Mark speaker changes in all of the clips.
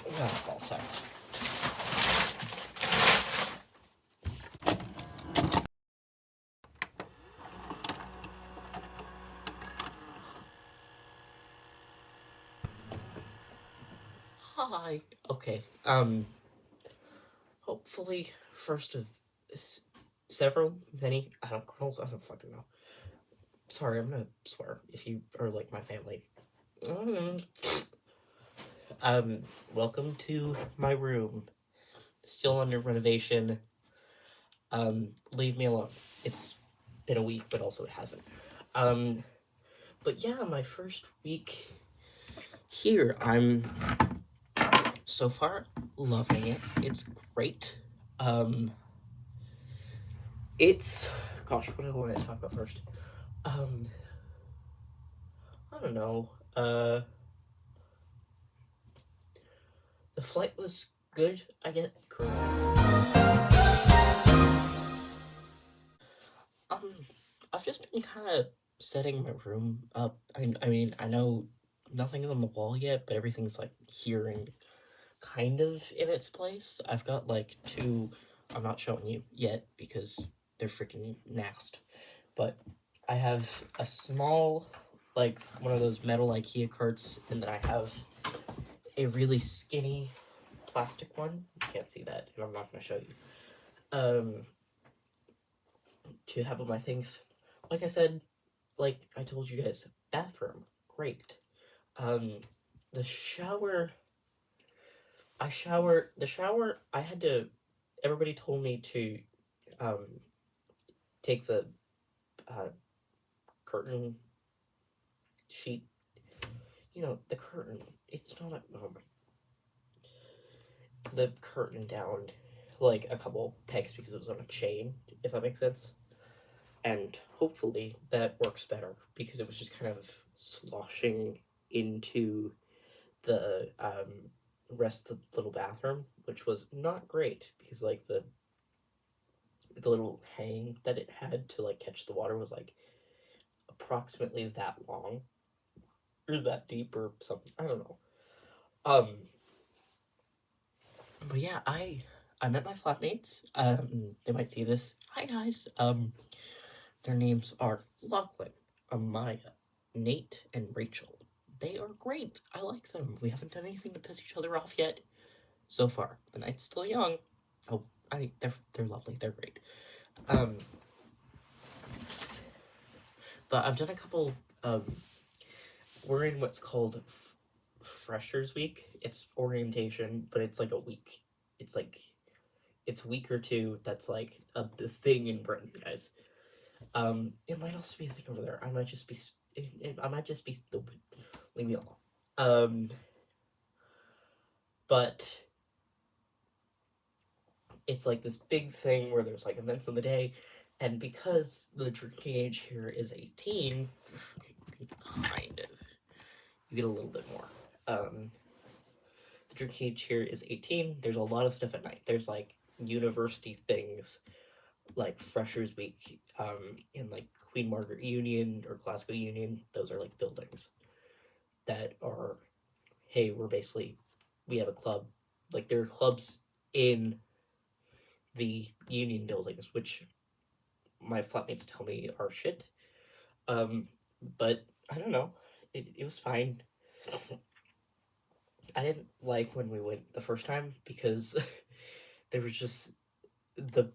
Speaker 1: Oh, ball sacks. Hi. Okay. Hopefully, first of several, many. I don't fucking know. Sorry, I'm gonna swear if you are like my family. Welcome to my room. Still under renovation. Leave me alone. It's been a week, but also it hasn't. Um, but yeah, my first week here. I'm so far loving it. It's great. Um, it's gosh, what do I want to talk about first? Um, I don't know. The flight was good. I get correct. Um, I've just been kind of setting my room up. I mean, I know nothing's on the wall yet, but everything's like here and kind of in its place. I've got like two. I'm not showing you yet because they're freaking nasty. But I have a small, like one of those metal IKEA carts, and then I have a really skinny plastic one. You can't see that, and I'm not going to show you. To have all my things. Like I said, like I told you guys, bathroom, great. Um, the shower. The shower. I had to. Everybody told me to, um, take the, uh, curtain sheet. You know the curtain. It's not a. The curtain down like a couple pegs because it was on a chain, if that makes sense. And hopefully that works better because it was just kind of sloshing into the rest of the little bathroom, which was not great because like the little hang that it had to like catch the water was like approximately that long or that deep or something. I don't know. Um, but yeah, I met my flatmates. They might see this. Hi guys. Their names are Lachlan, Amaya, Nate, and Rachel. They are great. I like them. We haven't done anything to piss each other off yet. So far, the night's still young. Oh, they're lovely. They're great. Um, but I've done a couple. We're in what's called Freshers Week. It's orientation, but it's like a week. It's like it's a week or two. That's like the thing in Britain, guys. It might also be a thing over there. I might just be. I might just be stupid. Leave me alone. Um, but it's like this big thing where there's like events of the day, and because the drinking age here is 18, kind of, you get a little bit more. The drinking age here is 18. There's a lot of stuff at night. There's like university things, like Freshers Week, in like Queen Margaret Union or Glasgow Union. Those are like buildings that are, hey, we have a club. Like there are clubs in the union buildings, which my flatmates tell me are shit. Um, but I don't know. It was fine. I didn't like when we went the first time because there was just the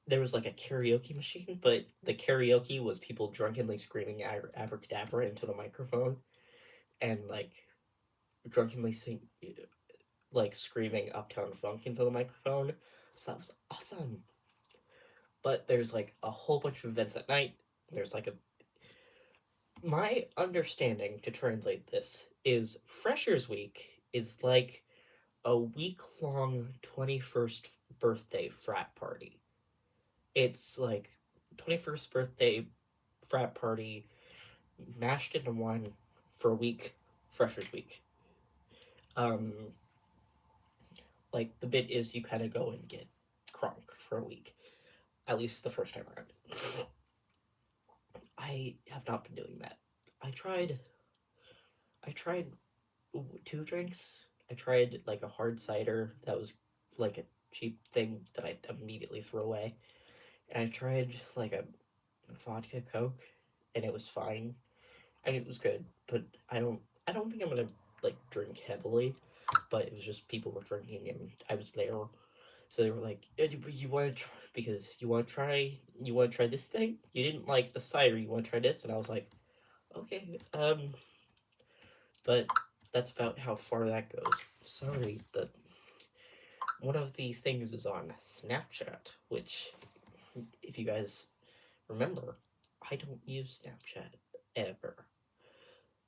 Speaker 1: there was like a karaoke machine, but the karaoke was people drunkenly screaming abracadabra into the microphone and like drunkenly like screaming Uptown Funk into the microphone. So that was awesome. But there's like a whole bunch of events at night. There's like a My understanding to translate this is Freshers Week is like a week long 21st birthday frat party. It's like 21st birthday frat party mashed into one for a week, Freshers Week. Um, like the bit is you kind of go and get crunk for a week, at least the first time around. I have not been doing that. I tried two drinks. I tried like a hard cider that was like a cheap thing that I immediately threw away. And I tried like a vodka Coke, and it was fine. I mean, it was good, but I don't think I'm gonna like drink heavily. But it was just people were drinking, and I was there, so they were like, You want to try because you want to try this thing? You didn't like the cider. You want to try this?" And I was like, "Okay." But that's about how far that goes. Sorry, the one of the things is on Snapchat, which, if you guys remember, I don't use Snapchat ever.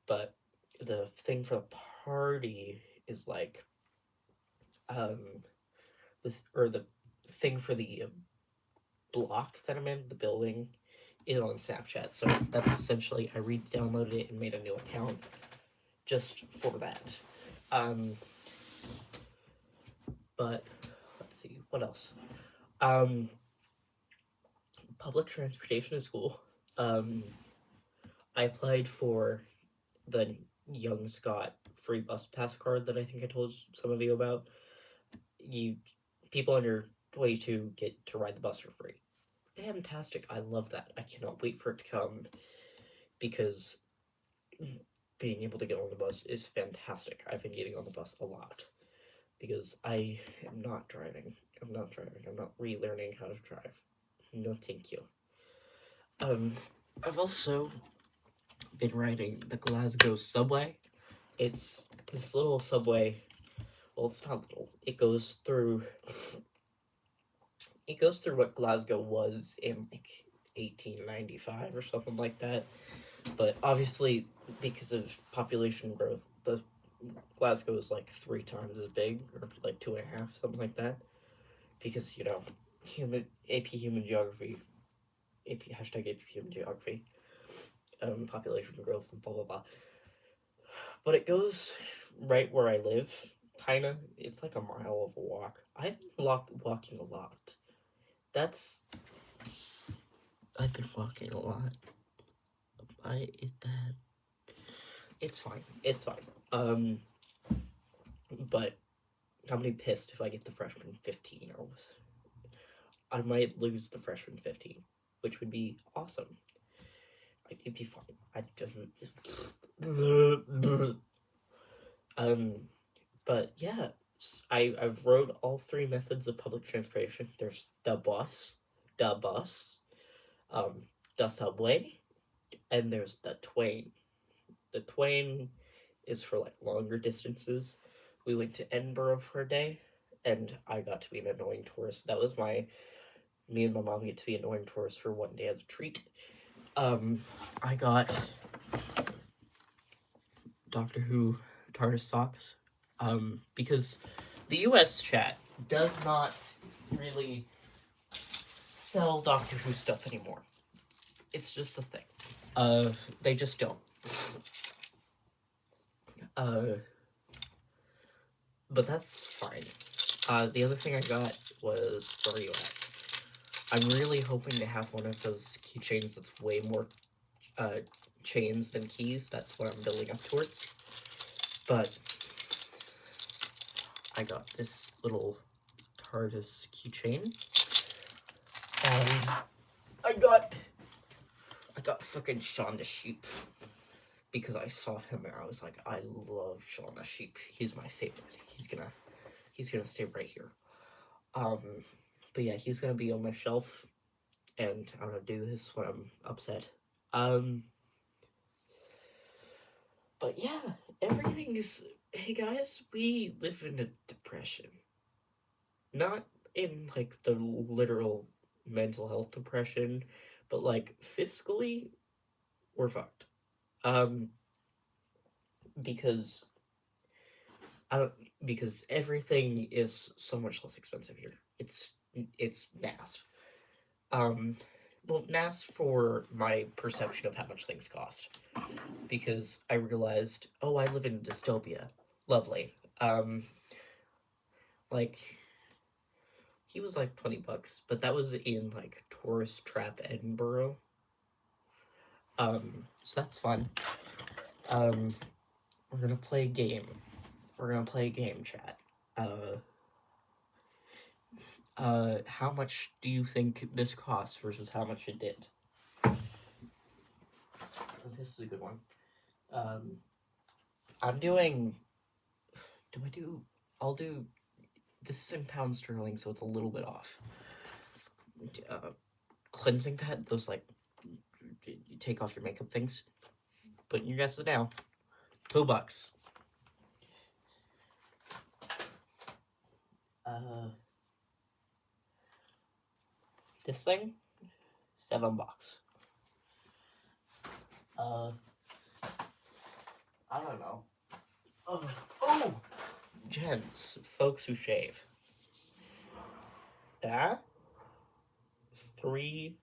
Speaker 1: But the thing for the party is like, um, this or the thing for the block that I'm in, the building, is on Snapchat. So that's essentially I re-downloaded it and made a new account just for that. Um, but let's see what else. Um, Public transportation is cool. Um, I applied for the Young Scott free bus pass card that I think I told some of you about. You people under 22 get to ride the bus for free. Fantastic! I love that. I cannot wait for it to come because being able to get on the bus is fantastic. I've been getting on the bus a lot because I am not driving. I'm not driving. I'm not relearning how to drive. No, thank you. Um, I've also been riding the Glasgow subway. It's this little subway. Well, it's not little. It goes through what Glasgow was in like 1895 or something like that. But obviously, because of population growth, the Glasgow is like 3 times as big, or like 2.5, something like that. Because human geography, AP human geography, population growth, and blah blah blah. But it goes right where I live, kinda. It's like a mile of a walk. I've been walking a lot. That's I've been walking a lot. Why is bad? It's fine. It's fine. But I'm gonna be pissed if I get the freshman 15 or I might lose the freshman 15, which would be awesome. It'd be fine. I just but yeah, I've rode all 3 methods of public transportation. There's the bus, um, the subway, and there's the twain. The twain is for like longer distances. We went to Edinburgh for a day, and I got to be an annoying tourist. That was me and my mom get to be annoying tourists for one day as a treat. I got Doctor Who TARDIS socks, because the U.S. chat does not really sell Doctor Who stuff anymore. It's just a thing. They just don't. But that's fine. The other thing I got was Where Are You At? I'm really hoping to have one of those keychains that's way more chains than keys. That's what I'm building up towards. But I got this little TARDIS keychain. And I got fucking Shaun the Sheep. Because I saw him and I was like, I love Shaun the Sheep. He's my favorite. He's gonna stay right here. But yeah, he's gonna be on my shelf, and I'm gonna do this when I'm upset. But yeah, everything is. Hey guys, we live in a depression. Not in like the literal mental health depression, but like fiscally, we're fucked. Because because everything is so much less expensive here. It's mass. Well, mass for my perception of how much things cost, because I realized, oh, I live in dystopia. Lovely. Like he was like $20, but that was in like tourist trap Edinburgh. So that's fun. We're gonna play a game We're gonna play a game, chat. How much do you think this costs versus how much it did? This is a good one. I'm doing. Do I do? I'll do. This is in pound sterling, so it's a little bit off. Cleansing pad, those like you take off your makeup things. Put in your guesses now. $2. This thing, $7. I don't know. Oh, gents, folks who shave. That $3.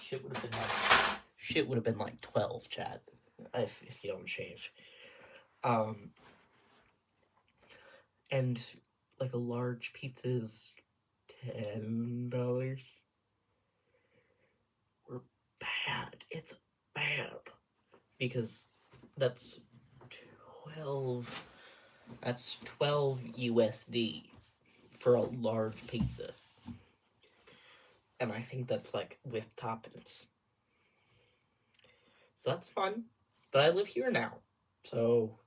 Speaker 1: Shit would have been like 12, chat. If you don't shave. And like a large pizza is $10. We're bad. It's bad. Because that's 12 USD for a large pizza. And I think that's like with toppings. So that's fun. But I live here now. So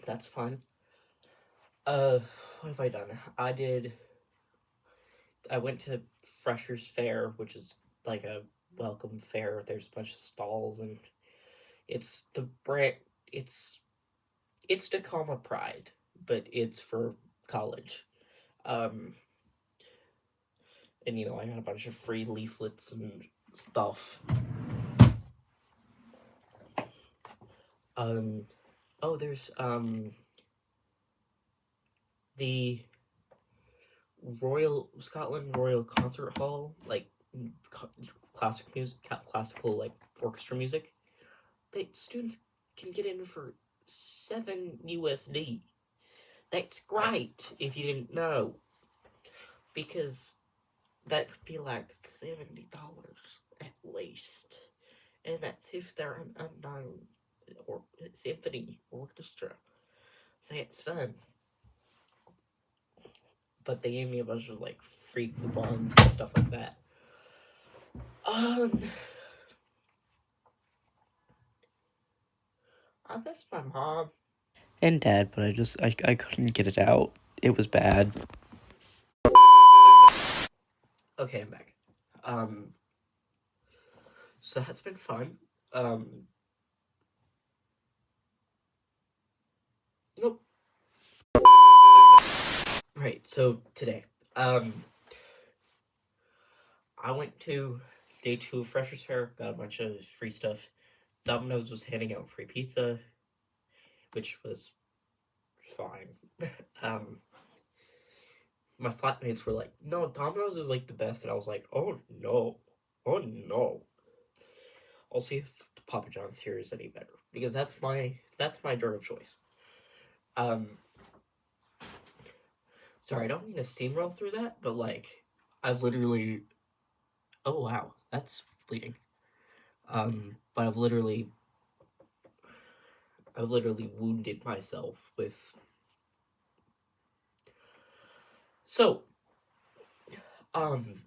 Speaker 1: that's fun. What have I done? I went to Freshers Fair, which is like a welcome fair. There's a bunch of stalls, and it's the brand. It's Tacoma Pride, but it's for college. And you know, I got a bunch of free leaflets and stuff. There's the Scotland Royal Concert Hall, like classical like orchestra music. Students can get in for $7 USD. That's great if you didn't know, because that would be like $70 at least, and that's if they're an unknown or symphony orchestra. So it's fun. But they gave me a bunch of like free coupons and stuff like that. I miss my mom and dad, but I couldn't get it out. It was bad. Okay, I'm back. So that's been fun. Nope. Right, so today, I went to day 2 of Freshers Fair, got a bunch of free stuff. Domino's was handing out free pizza, which was fine. My flatmates were like, no, Domino's is like the best, and I was like, oh no. I'll see if Papa John's here is any better, because that's my drug of choice. Sorry, I don't mean to steamroll through that, but like, I've literally, oh wow, that's bleeding. But I've literally wounded myself with. So, I'm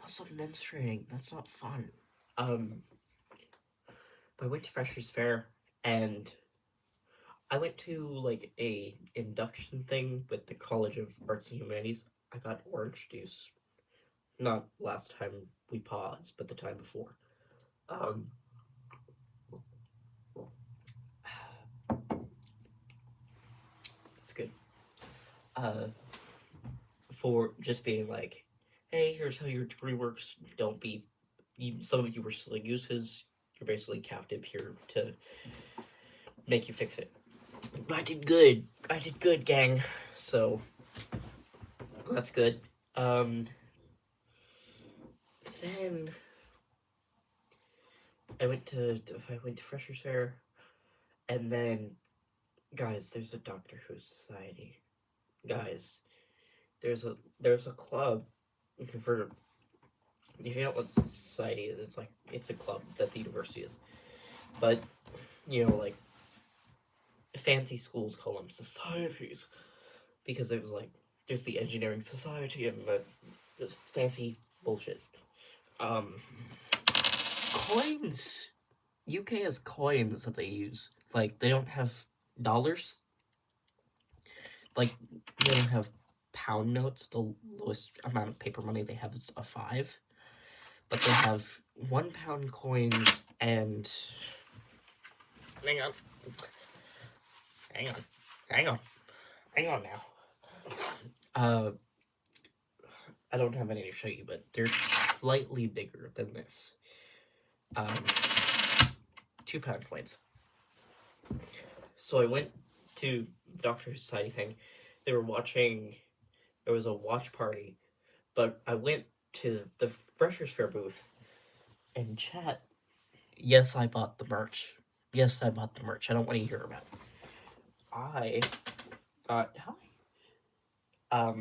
Speaker 1: also menstruating. That's not fun. But I went to Freshers Fair, and I went to like a induction thing with the College of Arts and Humanities. I got orange juice. Not last time we paused, but the time before. It's good. For just being like, hey, here's how your degree works. Don't be. Some of you were silly gooses. You're basically captive here to make you fix it. But I did good. Gang. So that's good. Then I went to Freshers Fair, and then, guys, there's a Doctor Who society. Guys, there's a club for If you know what society is, it's a club that the university is. But like fancy schools call them societies because it was like there's the engineering society and the fancy bullshit. Um, Coins. UK has coins that they use. Like they don't have dollars. Like they don't have pound notes. The lowest amount of paper money they have is a 5. But they have £1 coins and hang on. Hang on. Hang on. Hang on now. I don't have any to show you, but they're slightly bigger than this. £2 coins. So I went to the Doctor Society thing. They were watching. There was a watch party, but I went to the Freshers Fair booth and chat. Yes, I bought the merch. Yes, I bought the merch. I don't want to hear about it. I thought, hi. I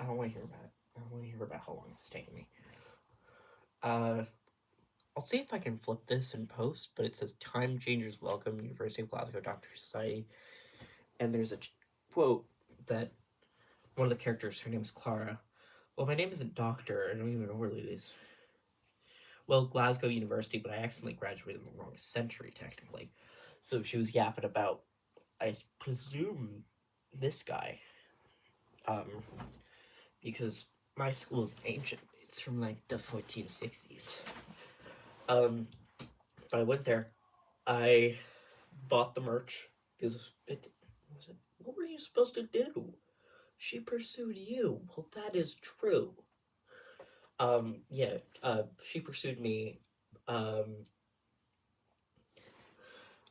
Speaker 1: don't want to hear about it. I don't want to hear about how long it's taking me. I'll see if I can flip this in post, but it says Time Changers Welcome, University of Glasgow Doctor Society. And there's a quote that one of the characters, her name is Clara. Well, my name isn't Doctor. I don't even know where it is. Well, Glasgow University, but I accidentally graduated in the wrong century, technically. So she was yapping about, I presume, this guy. Because my school is ancient. It's from, like, the 1460s. But I went there. I bought the merch. What were you supposed to do? She pursued you. Well, that is true. She pursued me. I'm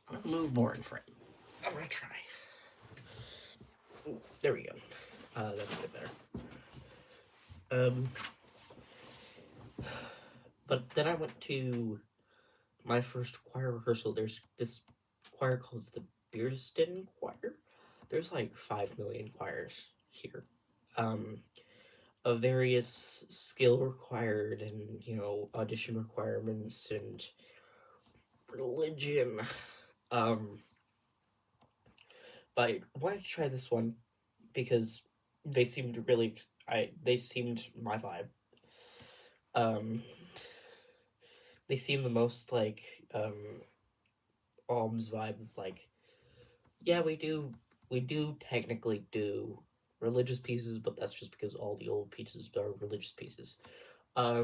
Speaker 1: gonna move more in frame. I'm gonna try. Ooh, there we go. That's a bit better. But then I went to my first choir rehearsal. There's this choir called the Bearsden Choir. There's like 5 million choirs here. Of various skill required and, audition requirements and religion. But I wanted to try this one because they seemed they seemed my vibe. They seemed the most like, Alms vibe of like, yeah, we do technically do religious pieces, but that's just because all the old pieces are religious pieces. I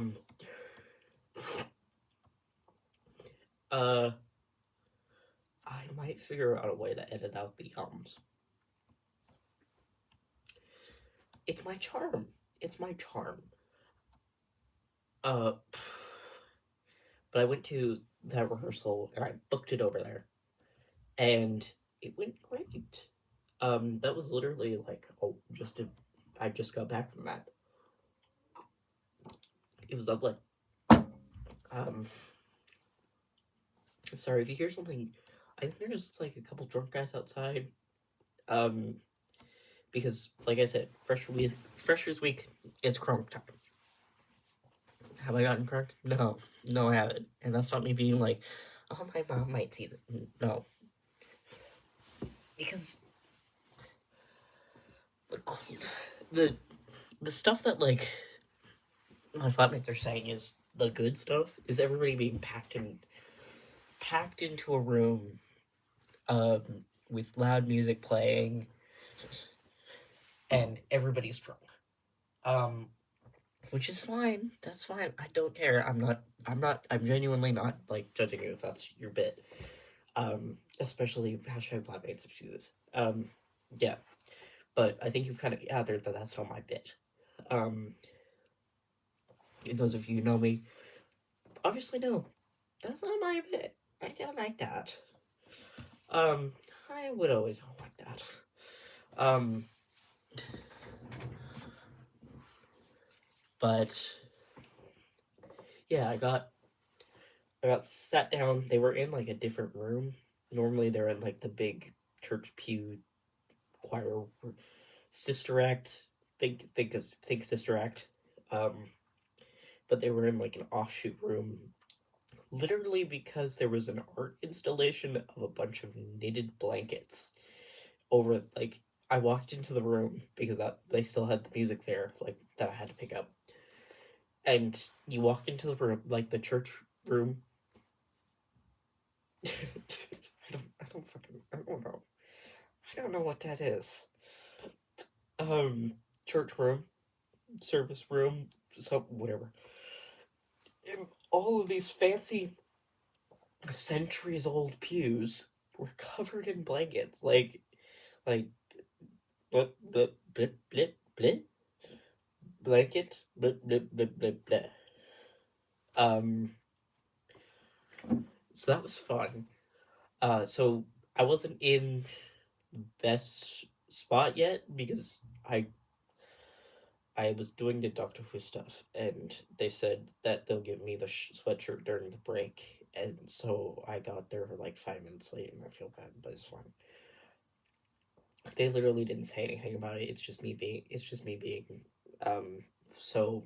Speaker 1: might figure out a way to edit out the ums. It's my charm. But I went to that rehearsal and I booked it over there, and it went great. That was literally like, I just got back from that. It was lovely. Sorry if you hear something. I think there's like a couple drunk guys outside. Because like I said, Freshers Week is crunk time. Have I gotten crunk? No, I haven't. And that's not me being like, oh, my mom might see that. No, because the stuff that like my flatmates are saying is the good stuff is everybody being packed into a room, with loud music playing, and everybody's drunk. Which is fine. That's fine. I don't care. I'm genuinely not like judging you if that's your bit. Especially hashtag flatmates if you do this. Yeah. But I think you've kind of gathered that that's not my bit. Those of you who know me obviously know that's not my bit. I don't like that. I would always don't like that. But yeah, I got sat down. They were in like a different room. Normally they're in like the big church pew choir Sister Act. Think Sister Act. Um, but they were in like an offshoot room, literally because there was an art installation of a bunch of knitted blankets over like. I walked into the room because they still had the music there, like that I had to pick up. And you walk into the room, like the church room. I don't know. I don't know what that is. Church room, service room, so whatever. And all of these fancy centuries old pews were covered in blankets, like blip blip blip blip blip blanket blip blip blip blip blip. Um, so that was fun. So I wasn't in best spot yet because I was doing the Doctor Who stuff, and they said that they'll give me the sweatshirt during the break, and so I got there like 5 minutes late, and I feel bad, but it's fine. They literally didn't say anything about it. It's just me being, um, so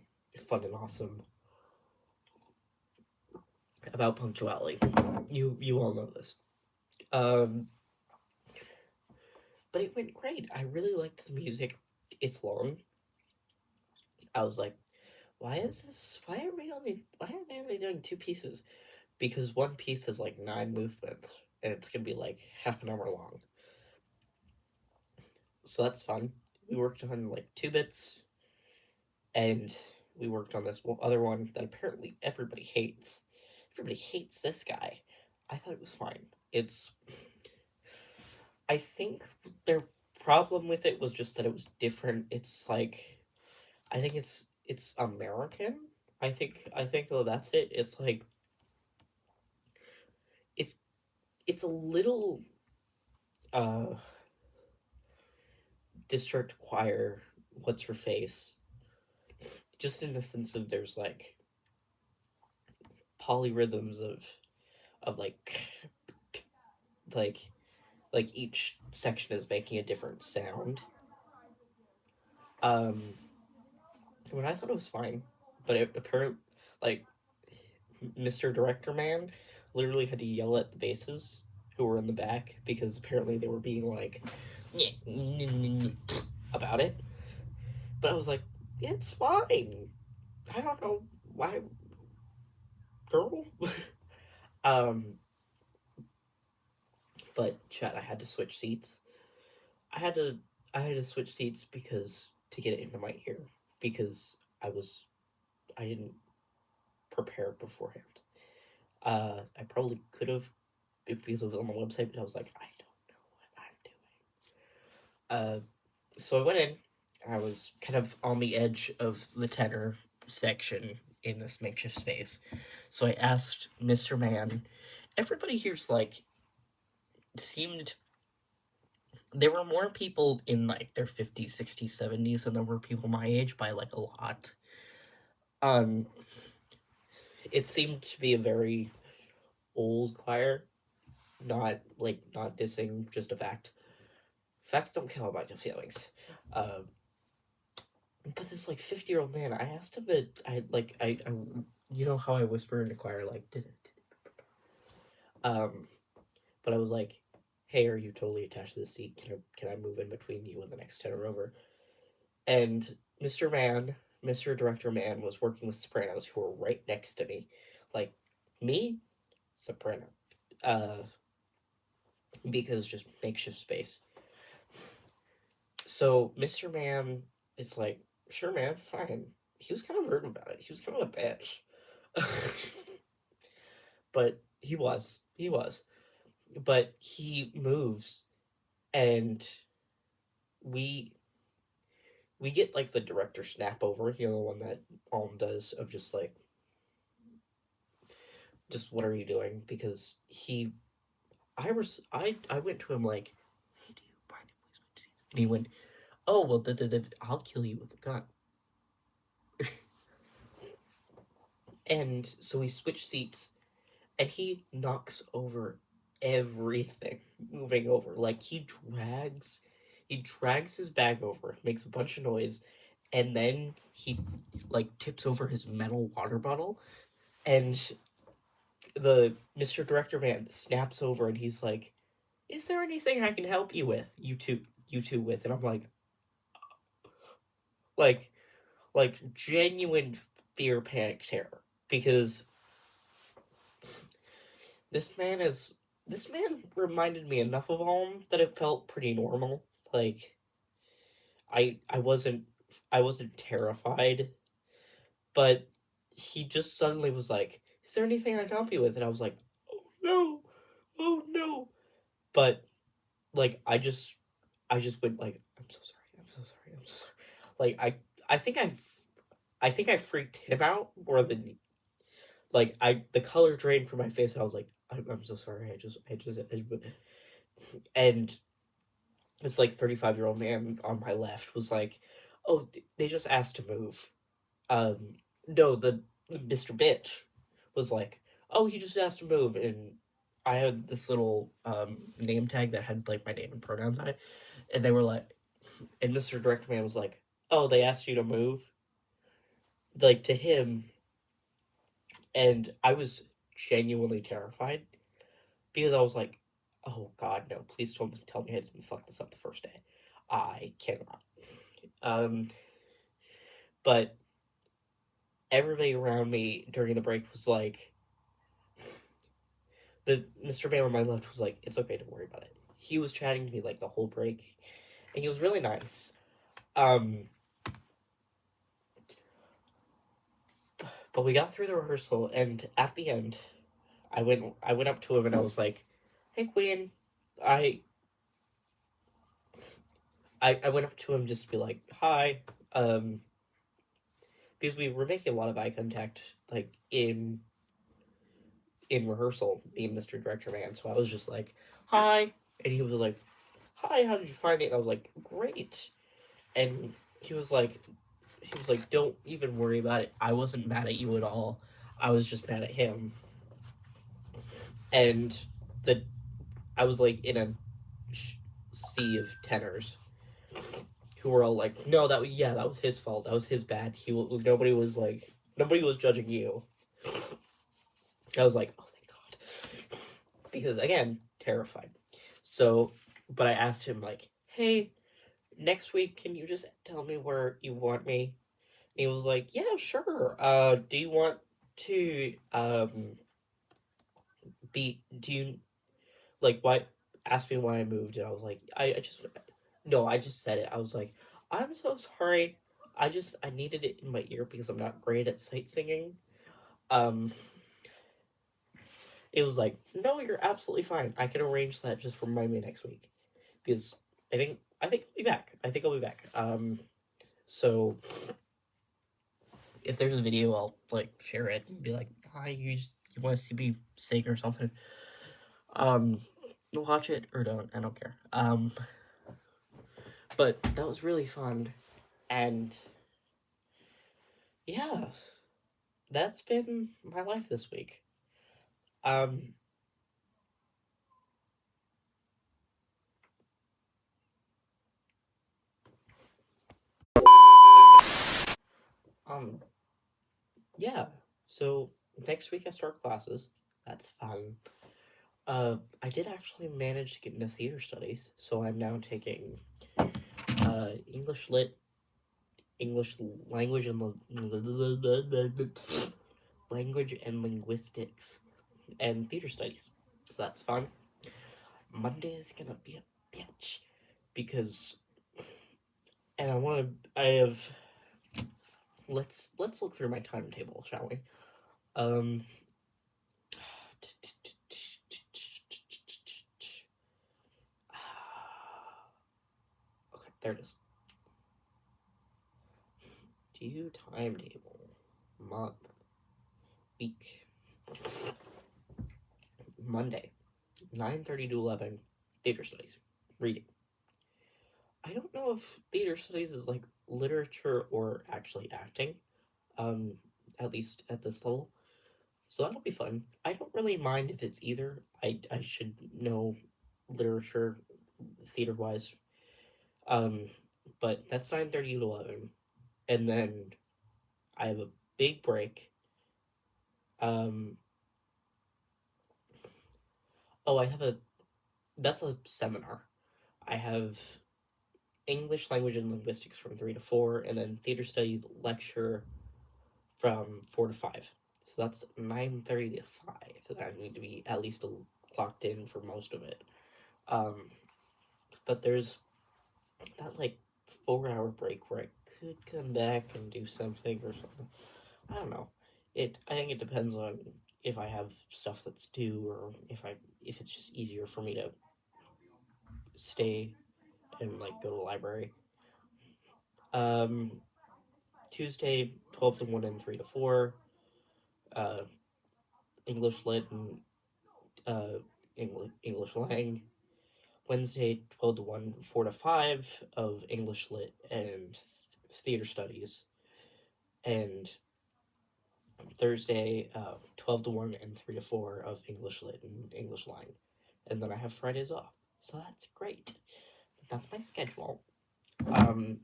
Speaker 1: fun and awesome about punctuality. You all know this. Um, but it went great. I really liked the music. It's long. I was like, why is this? Why are they only doing two pieces? Because one piece has like 9 movements, and it's gonna be like half an hour long. So that's fun. We worked on like 2 bits, and we worked on this other one that apparently everybody hates. Everybody hates this guy. I thought it was fine. I think their problem with it was just that it was different. It's like, I think it's American. I think oh that's it. It's like it's it's a little uh district choir, what's her face, just in the sense of there's like polyrhythms of like like each section is making a different sound. um but I thought it was fine, but it apparently, like, Mr. Director Man literally had to yell at the basses who were in the back because apparently they were being like about it. But I was like, yeah, it's fine. I don't know why, girl. um, but chat, I had to switch seats. I had to I had to switch seats because to get it into my ear because I didn't prepare beforehand. I probably could have because it was on the website, but I was like, I don't know what I'm doing. So I went in. I was kind of on the edge of the tenor section in this makeshift space. So I asked Mr. Man. Everybody here's like seemed there were more people in like their 50s, 60s, 70s than there were people my age by like a lot. Um it seemed to be a very old choir, not dissing, just a fact. Facts don't kill about your feelings. Um but this like 50-year-old man, I asked him to I you know how I whisper in the choir like um but I was like, hey, are you totally attached to the seat? Can I move in between you and the next tenor over? And Mr. Director Man was working with sopranos who were right next to me. Like me, soprano. Uh because just makeshift space. So Mr. Man is like, sure man, fine. He was kind of rude about it. He was kind of a bitch. But he was. But he moves, and we we get like the director snap over, you know, the one that does of just like, just what are you doing? Because I went to him like, hey, do you mind if we switch seats? And he went, oh well, I'll kill you with a gun. And so we switch seats, and he knocks over everything moving over. Like He drags his bag over, makes a bunch of noise, and then he like tips over his metal water bottle, and the Mr. Director Man snaps over and he's like, "Is there anything I can help you with? You two with?" And I'm like, like genuine fear, panic, terror, because this man is this man reminded me enough of home that it felt pretty normal. Like I wasn't terrified, but he just suddenly was like, "Is there anything I can help you with?" And I was like, "Oh no, oh no!" But like I just went like, "I'm so sorry, I'm so sorry, I'm so sorry." Like I think I think I freaked him out more than like the color drained from my face, and I was like, I'm so sorry. And this like 35-year-old man on my left was like, "Oh, they just asked to move." No, the Mr. Bitch was like, "Oh, he just asked to move," and I had this little name tag that had like my name and pronouns on it, and they were like, and Mr. Direct Man was like, "Oh, they asked you to move," like to him, and I was genuinely terrified because I was like, "Oh God, no! Please don't tell me I didn't fuck this up the first day. I cannot." Um, but everybody around me during the break was like, the Mr. Bam on my left was like, "It's okay, don't worry about it." He was chatting to me like the whole break, and he was really nice. Um, but we got through the rehearsal, and at the end, I went up to him and I was like, "Hey, Queen," I I went up to him just to be like, "Hi," because we were making a lot of eye contact like in rehearsal, me and Mr. Director Man. So I was just like, "Hi," and he was like, "Hi, how did you find it?" And I was like, "Great," and he was like, "Don't even worry about it. I wasn't mad at you at all. I was just mad at him." And the I was like in a sea of tenors who were all like, "No, that was his fault. That was his bad. Nobody was judging you." I was like, "Oh, thank God," because again, terrified. So, but I asked him like, "Hey, next week, can you just tell me where you want me?" And he was like, "Yeah, sure. Do you want to be? Do you like why?" Asked me why I moved, and I was like, I just no, I just said it. I was like, "I'm so sorry. I needed it in my ear because I'm not great at sight singing." Um, it was like, "No, you're absolutely fine. I can arrange that. Just remind me next week because I think I'll be back. I think I'll be back." So if there's a video, I'll like share it and be like, "Hi, you want to see me sing or something?" Um, watch it or don't. I don't care. But that was really fun, and yeah, that's been my life this week. Um, um, yeah. So next week I start classes. That's fun. I did actually manage to get into theater studies, so I'm now taking English lit, English language and language and linguistics, and theater studies. So that's fun. Monday is gonna be a bitch because, and I have. Let's look through my timetable, shall we? Um. Okay, there it is. Due timetable, month, week, Monday, 9:30 to 11, theater studies, reading. I don't know if theater studies is like literature or actually acting, um, at least at this level. So that'll be fun. I don't really mind if it's either. I should know literature, theater wise. Um, but that's 9:30 to 11, and then I have a big break. Um, oh, I have a that's a seminar. I have English language and linguistics from 3 to 4, and then theater studies lecture from 4 to 5. So that's 9:30 to 5. That I need to be at least clocked in for most of it. Um, but there's that like 4 hour break where I could come back and do something or something. I don't know. I think it depends on if I have stuff that's due or if it's just easier for me to stay and like go to the library. Um, Tuesday 12 to 1 and 3 to 4. Uh, English lit and English lang. Wednesday 12 to 1 4 to 5 of English lit and theater studies, and Thursday 12 to 1 and 3 to 4 of English lit and English lang, and then I have Fridays off. So that's great. That's my schedule. Um,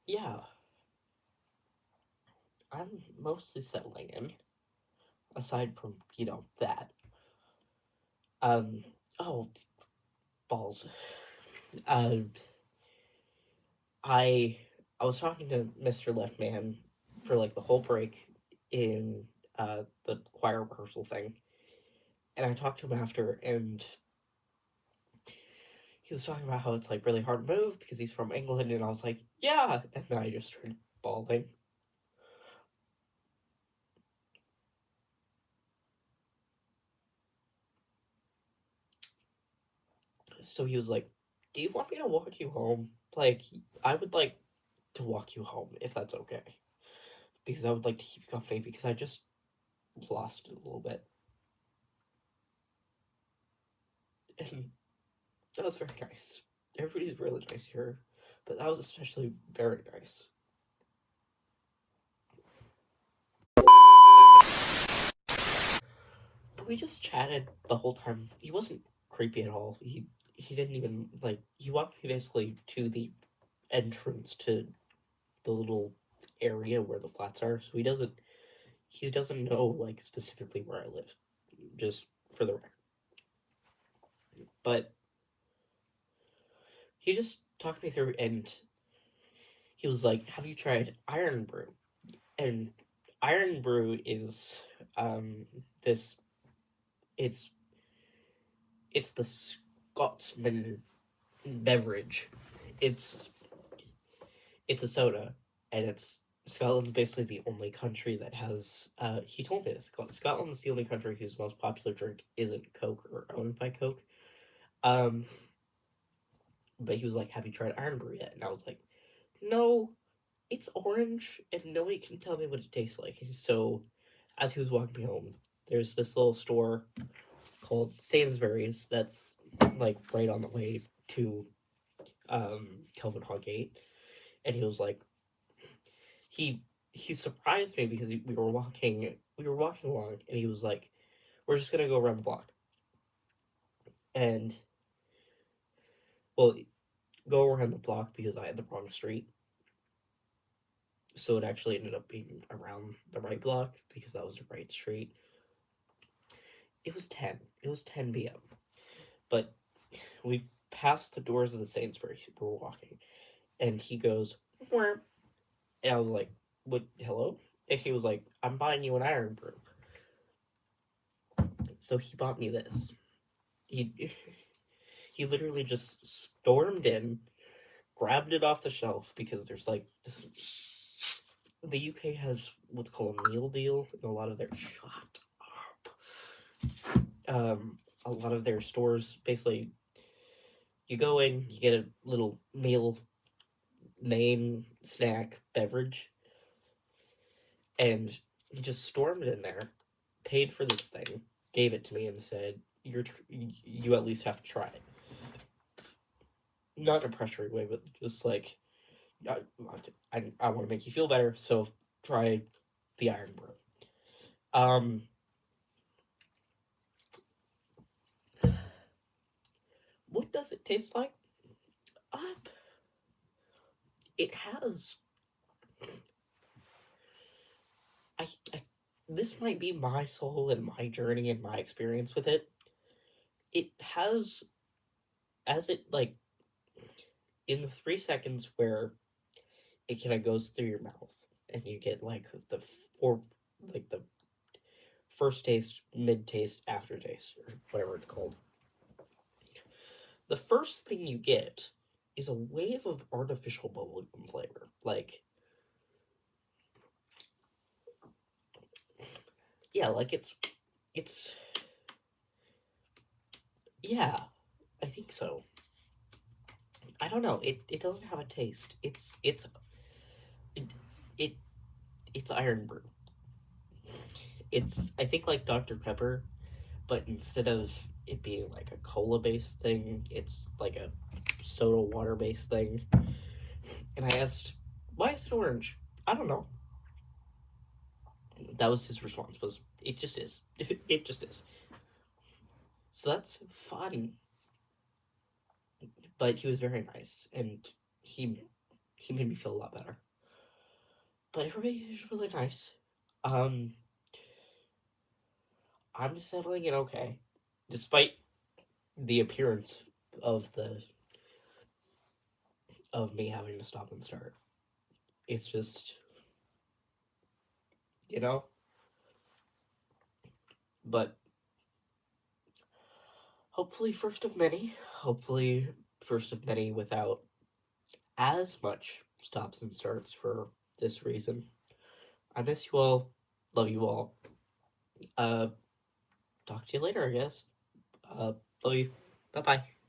Speaker 1: yeah, I'm mostly settling in. Aside from that. Um, oh balls. Uh, I I was talking to Mr. Left Man for like the whole break in the choir rehearsal thing, and I talked to him after, and he was talking about how it's like really hard to move because he's from England, and I was like, yeah, and then I just started bawling. So he was like, "Do you want me to walk you home? Like, I would like to walk you home if that's okay, because I would like to keep you company because I just lost it a little bit." And that was very nice. Everybody's really nice here, but that was especially very nice. But we just chatted the whole time. He wasn't creepy at all. He didn't even like. He walked me basically to the entrance to the little area where the flats are. So he doesn't know like specifically where I live. Just for the record, but he just talked me through, and he was like, "Have you tried Irn-Bru?" And Irn-Bru is this it's it's the Scotsman beverage. It's it's a soda, and it's Scotland's basically the only country that has. He told me this. Scotland's the only country whose most popular drink isn't Coke or owned by Coke. Um, but he was like, "Have you tried Irn-Bru yet?" And I was like, "No, it's orange, and nobody can tell me what it tastes like." So, as he was walking me home, there's this little store called Sainsbury's that's like right on the way to Kelvin Hall Gate, and he was like, he surprised me because we were walking along, and he was like, "We're just gonna go around the block," and well, go around the block because I had the wrong street, so it actually ended up being around the right block because that was the right street. It was 10. It was 10 p.m. But we passed the doors of the Sainsbury's. We were walking, and he goes, "Where?" And I was like, "What? Hello?" And he was like, "I'm buying you an Irn-Bru." So he bought me this. He he literally just stormed in, grabbed it off the shelf because there's like this. The UK has what's called a meal deal in a lot of their shut up. A lot of their stores basically, you go in, you get a little meal, main snack, beverage, and he just stormed in there, paid for this thing, gave it to me, and said, You at least have to try it." Not in a pressuring way, but just like, I want to make you feel better, so try the Irn-Bru. Um, what does it taste like? Um, it has. I this might be my soul and my journey and my experience with it. It has, as it like in the 3 seconds where it kind of goes through your mouth and you get like four like the first taste, mid taste, aftertaste, or whatever it's called. The first thing you get is a wave of artificial bubblegum flavor. Like, yeah, like it's yeah, I think so. I don't know. It doesn't have a taste. It, it it's Iron Brew. It's I think like Dr Pepper, but instead of it being like a cola based thing, it's like a soda water based thing. And I asked, why is it orange? I don't know. That was his response. Was it just is. It just is. So that's fun. But he was very nice, and he he made me feel a lot better. But everybody is really nice. Um, I'm settling in okay, despite the appearance of the of me having to stop and start. It's just, you know. But hopefully, first of many. Hopefully, first of many without as much stops and starts for this reason. I miss you all. Love you all. Uh, talk to you later, I guess. Uh, love you. Bye bye.